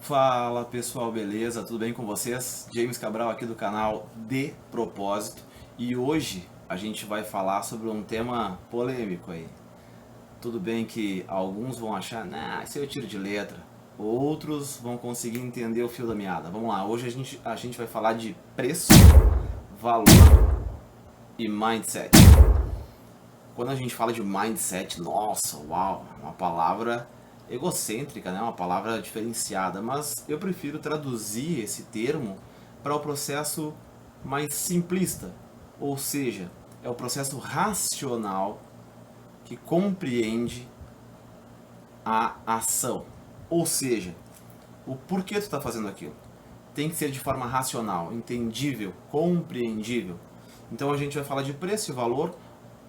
Fala pessoal, beleza? Tudo bem com vocês? James Cabral aqui do canal De Propósito e hoje a gente vai falar sobre um tema polêmico aí. Tudo bem que alguns vão achar, nah, isso aí eu tiro de letra, outros vão conseguir entender o fio da meada. Vamos lá, hoje a gente vai falar de preço, valor e mindset. Quando a gente fala de mindset, nossa, uau, uma palavra egocêntrica, né? Uma palavra diferenciada, mas eu prefiro traduzir esse termo para o processo mais simplista, ou seja, é o processo racional que compreende a ação, ou seja, o porquê tu está fazendo aquilo. Tem que ser de forma racional, entendível, compreendível. Então a gente vai falar de preço e valor.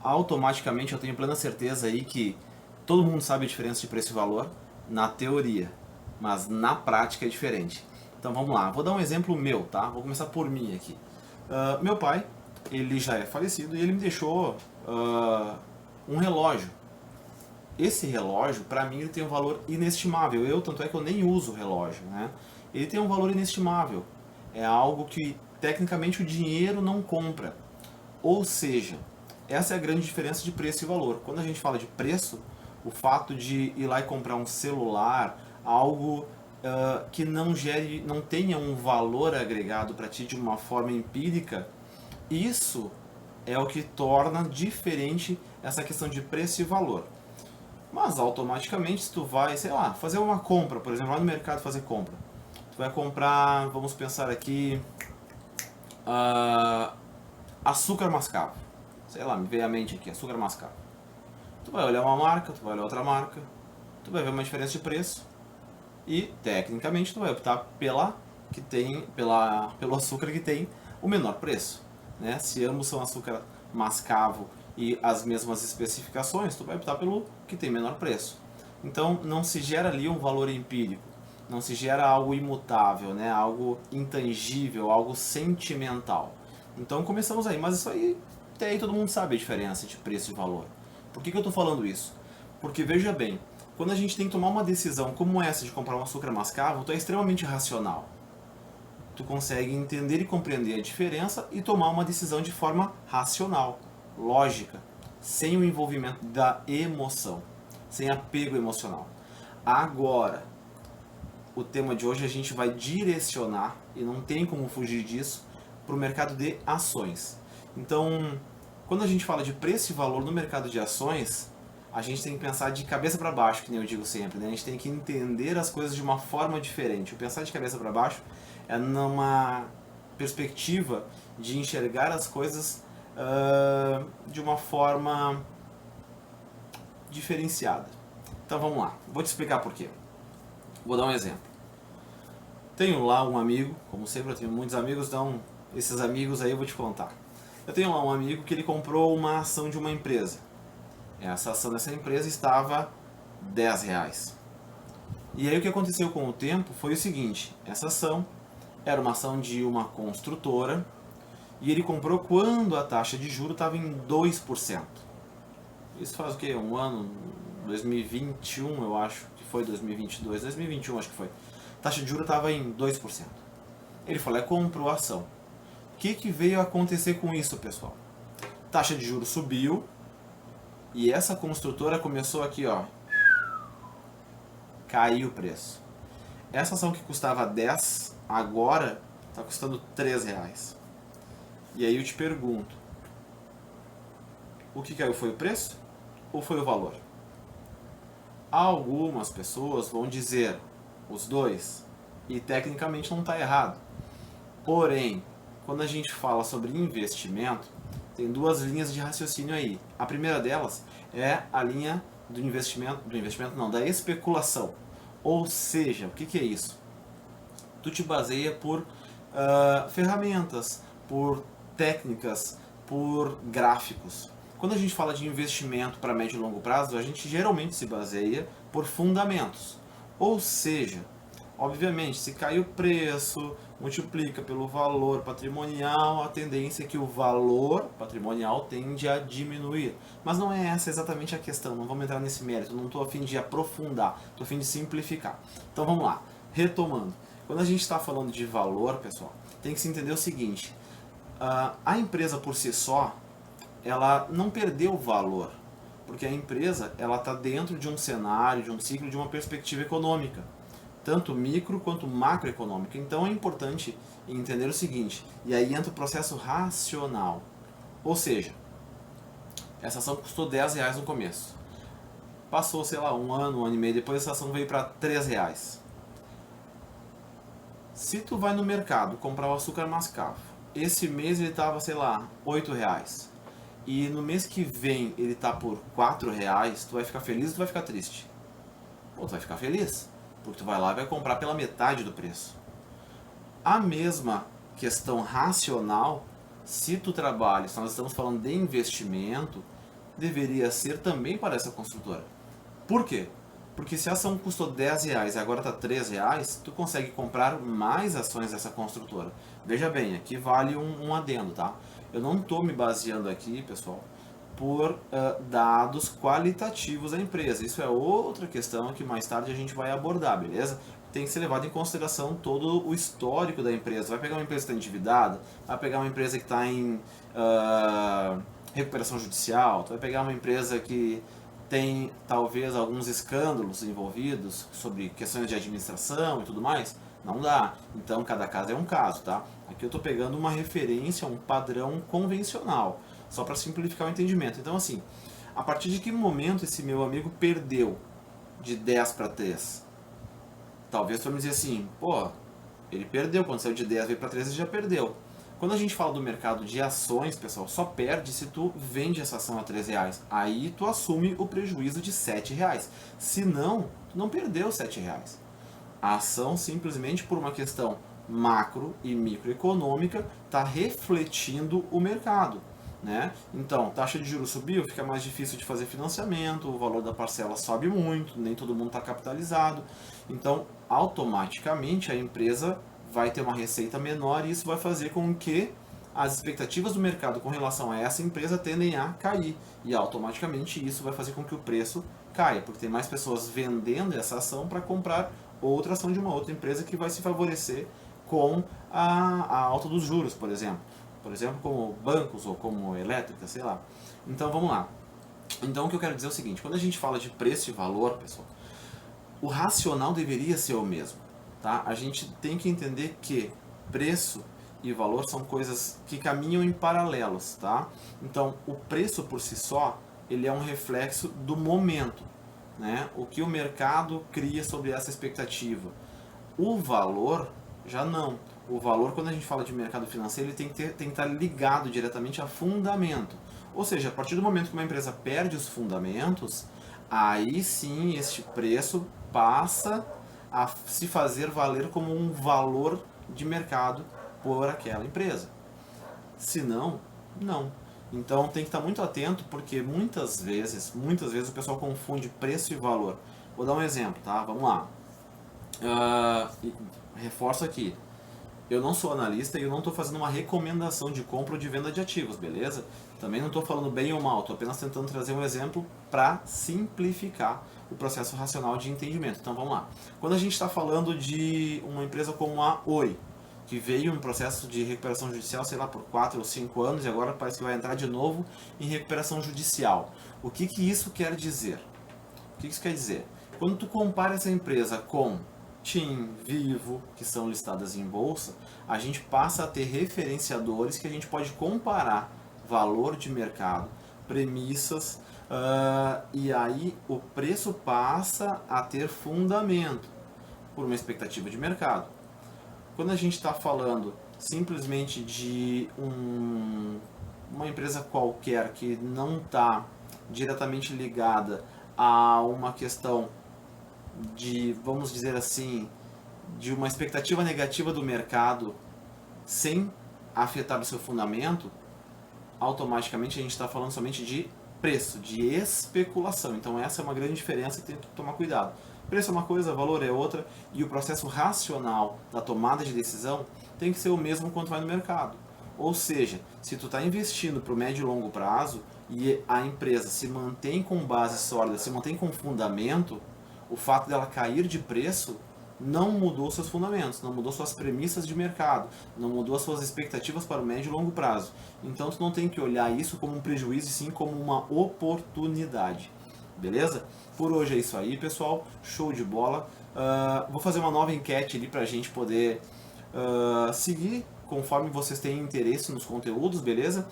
Automaticamente eu tenho plena certeza aí que todo mundo sabe a diferença de preço e valor na teoria, mas na prática é diferente. Então vamos lá, vou dar um exemplo meu, tá? Vou começar por mim aqui. Meu pai, ele já é falecido e ele me deixou um relógio. Esse relógio, para mim, ele tem um valor inestimável. Tanto é que eu nem uso o relógio, né? Ele tem um valor inestimável. É algo que, tecnicamente, o dinheiro não compra. Ou seja, essa é a grande diferença de preço e valor. Quando a gente fala de preço, o fato de ir lá e comprar um celular, algo que não tenha um valor agregado para ti de uma forma empírica, isso é o que torna diferente essa questão de preço e valor. Mas automaticamente, se tu vai, sei lá, fazer uma compra, por exemplo, lá no mercado fazer compra, tu vai comprar, vamos pensar aqui, açúcar mascavo. Sei lá, me veio à mente aqui, açúcar mascavo. Tu vai olhar uma marca, tu vai olhar outra marca, tu vai ver uma diferença de preço e, tecnicamente, tu vai optar pelo açúcar que tem o menor preço. Né? Se ambos são açúcar mascavo e as mesmas especificações, tu vai optar pelo que tem menor preço. Então não se gera ali um valor empírico, não se gera algo imutável, né? Algo intangível, algo sentimental. Então começamos aí, mas isso aí até aí todo mundo sabe a diferença de preço e valor. Por que eu estou falando isso? Porque veja bem, quando a gente tem que tomar uma decisão como essa de comprar um açúcar mascavo, tu é extremamente racional. Tu consegue entender e compreender a diferença e tomar uma decisão de forma racional, lógica, sem o envolvimento da emoção, sem apego emocional. Agora, o tema de hoje a gente vai direcionar, e não tem como fugir disso, para o mercado de ações. Então, quando a gente fala de preço e valor no mercado de ações, a gente tem que pensar de cabeça para baixo, que nem eu digo sempre, né? A gente tem que entender as coisas de uma forma diferente. O pensar de cabeça para baixo é numa perspectiva de enxergar as coisas de uma forma diferenciada. Então vamos lá, vou te explicar por quê. Vou dar um exemplo. Tenho lá um amigo, como sempre eu tenho muitos amigos, então esses amigos aí eu vou te contar. Eu tenho lá um amigo que ele comprou uma ação de uma empresa. Essa ação dessa empresa estava R$10. E aí o que aconteceu com o tempo foi o seguinte, essa ação era uma ação de uma construtora e ele comprou quando a taxa de juros estava em 2%. Isso faz o quê? Um ano, 2021 eu acho que foi, 2022, 2021 acho que foi. A taxa de juros estava em 2%. Ele falou, comprou a ação. O que veio a acontecer com isso, pessoal? Taxa de juros subiu e essa construtora começou aqui, ó, caiu o preço. Essa ação que custava 10, agora está custando R$3. E aí eu te pergunto, o que caiu foi o preço ou foi o valor? Algumas pessoas vão dizer os dois, e tecnicamente não está errado. Porém, quando a gente fala sobre investimento, tem duas linhas de raciocínio aí. A primeira delas é a linha da especulação. Ou seja, o que é isso? Tu te baseia por ferramentas, por técnicas, por gráficos. Quando a gente fala de investimento para médio e longo prazo, a gente geralmente se baseia por fundamentos. Ou seja, obviamente, se cai o preço, multiplica pelo valor patrimonial, a tendência é que o valor patrimonial tende a diminuir. Mas não é essa exatamente a questão, não vamos entrar nesse mérito, não estou a fim de aprofundar, estou a fim de simplificar. Então vamos lá, retomando. Quando a gente está falando de valor, pessoal, tem que se entender o seguinte: a empresa por si só, ela não perdeu valor, porque a empresa ela está dentro de um cenário, de um ciclo, de uma perspectiva econômica, tanto micro quanto macroeconômica. Então é importante entender o seguinte, e aí entra o processo racional. Ou seja, essa ação custou R$10 no começo. Passou, sei lá, um ano e meio depois, essa ação veio para R$3. Se tu vai no mercado comprar o açúcar mascavo, esse mês ele estava, sei lá, R$8. E no mês que vem ele tá por R$4, tu vai ficar feliz ou tu vai ficar triste? Pô, tu vai ficar feliz, porque tu vai lá e vai comprar pela metade do preço. A mesma questão racional, se tu trabalha, se nós estamos falando de investimento, deveria ser também para essa construtora. Por quê? Porque se a ação custou R$10 e agora está R$3, tu consegue comprar mais ações dessa construtora. Veja bem, aqui vale um adendo, tá? Eu não estou me baseando aqui, pessoal, por dados qualitativos da empresa. Isso é outra questão que mais tarde a gente vai abordar, beleza? Tem que ser levado em consideração todo o histórico da empresa. Vai pegar uma empresa que está endividada, vai pegar uma empresa que está em recuperação judicial, tu vai pegar uma empresa que tem talvez alguns escândalos envolvidos sobre questões de administração e tudo mais. Não dá. Então cada caso é um caso, tá? Aqui eu estou pegando uma referência, um padrão convencional, só para simplificar o entendimento. Então assim, a partir de que momento esse meu amigo perdeu de 10 para 3? Talvez tu vai me dizer assim, pô, ele perdeu, quando saiu de 10 veio para 3 ele já perdeu. Quando a gente fala do mercado de ações, pessoal, só perde se tu vende essa ação a R$3. Aí tu assume o prejuízo de R$7. Se não, tu não perdeu R$7. A ação, simplesmente por uma questão macro e microeconômica, está refletindo o mercado, né? Então, taxa de juros subiu, fica mais difícil de fazer financiamento, o valor da parcela sobe muito, nem todo mundo está capitalizado. Então, automaticamente a empresa vai ter uma receita menor e isso vai fazer com que as expectativas do mercado com relação a essa empresa tendem a cair. E automaticamente isso vai fazer com que o preço caia, porque tem mais pessoas vendendo essa ação para comprar outra ação de uma outra empresa que vai se favorecer com a alta dos juros, por exemplo. Por exemplo, como bancos ou como elétricas, sei lá. Então vamos lá. Então o que eu quero dizer é o seguinte, quando a gente fala de preço e valor, pessoal, o racional deveria ser o mesmo. Tá? A gente tem que entender que preço e valor são coisas que caminham em paralelos, tá? Então, o preço por si só, ele é um reflexo do momento, né? O que o mercado cria sobre essa expectativa. O valor, já não. O valor, quando a gente fala de mercado financeiro, ele tem que estar ligado diretamente a fundamento. Ou seja, a partir do momento que uma empresa perde os fundamentos, aí sim este preço passa a se fazer valer como um valor de mercado por aquela empresa. Se não, não. Então tem que estar muito atento, porque muitas vezes o pessoal confunde preço e valor. Vou dar um exemplo, tá? Vamos lá. Reforço aqui. Eu não sou analista e eu não estou fazendo uma recomendação de compra ou de venda de ativos, beleza? Também não estou falando bem ou mal, estou apenas tentando trazer um exemplo para simplificar o processo racional de entendimento. Então vamos lá. Quando a gente está falando de uma empresa como a Oi, que veio em um processo de recuperação judicial, sei lá, por 4 ou 5 anos e agora parece que vai entrar de novo em recuperação judicial. O que isso quer dizer? O que isso quer dizer? Quando tu compara essa empresa com TIM, Vivo, que são listadas em bolsa, a gente passa a ter referenciadores que a gente pode comparar valor de mercado, premissas, e aí o preço passa a ter fundamento por uma expectativa de mercado. Quando a gente está falando simplesmente de uma empresa qualquer que não está diretamente ligada a uma questão de, vamos dizer assim, de uma expectativa negativa do mercado sem afetar o seu fundamento, automaticamente a gente está falando somente de preço, de especulação. Então essa é uma grande diferença que tem que tomar cuidado. Preço é uma coisa, valor é outra, e o processo racional da tomada de decisão tem que ser o mesmo quando vai no mercado. Ou seja, se tu está investindo para o médio e longo prazo e a empresa se mantém com base sólida, se mantém com fundamento, o fato dela cair de preço não mudou seus fundamentos, não mudou suas premissas de mercado, não mudou as suas expectativas para o médio e longo prazo. Então tu não tem que olhar isso como um prejuízo, e sim como uma oportunidade. Beleza? Por hoje é isso aí, pessoal. Show de bola. Vou fazer uma nova enquete ali para a gente poder seguir conforme vocês têm interesse nos conteúdos, beleza?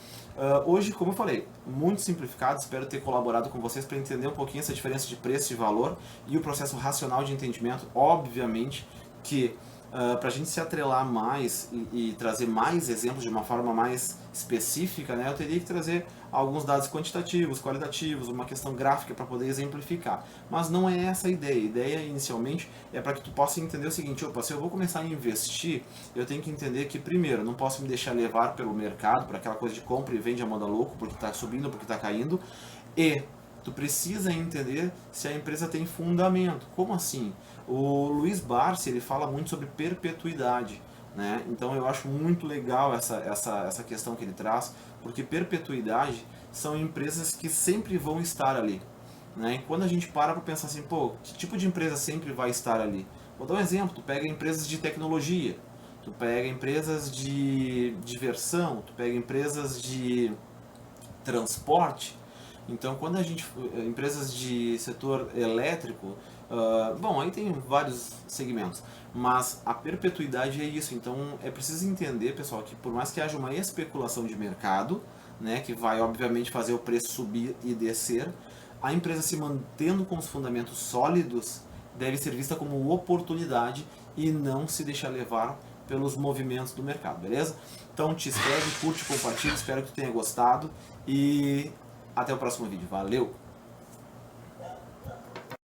Hoje, como eu falei, muito simplificado, espero ter colaborado com vocês para entender um pouquinho essa diferença de preço e valor e o processo racional de entendimento. Obviamente que para a gente se atrelar mais e trazer mais exemplos de uma forma mais específica, né, eu teria que trazer alguns dados quantitativos, qualitativos, uma questão gráfica para poder exemplificar. Mas não é essa a ideia. A ideia, inicialmente, é para que tu possa entender o seguinte: opa, se eu vou começar a investir, eu tenho que entender que, primeiro, não posso me deixar levar pelo mercado, por aquela coisa de compra e vende a moda louco, porque está subindo, porque está caindo, e tu precisa entender se a empresa tem fundamento. Como assim? O Luiz Barsi, ele fala muito sobre perpetuidade, né? Então eu acho muito legal essa questão que ele traz, porque perpetuidade são empresas que sempre vão estar ali, né? E quando a gente para pensar assim, pô, que tipo de empresa sempre vai estar ali? Vou dar um exemplo: tu pega empresas de tecnologia, tu pega empresas de diversão, tu pega empresas de transporte. Então, quando a gente empresas de setor elétrico, bom, aí tem vários segmentos, mas a perpetuidade é isso. Então, é preciso entender, pessoal, que por mais que haja uma especulação de mercado, né, que vai obviamente fazer o preço subir e descer, a empresa se mantendo com os fundamentos sólidos deve ser vista como oportunidade e não se deixar levar pelos movimentos do mercado, beleza? Então te inscreve, curte, compartilha, espero que tu tenha gostado e até o próximo vídeo. Valeu!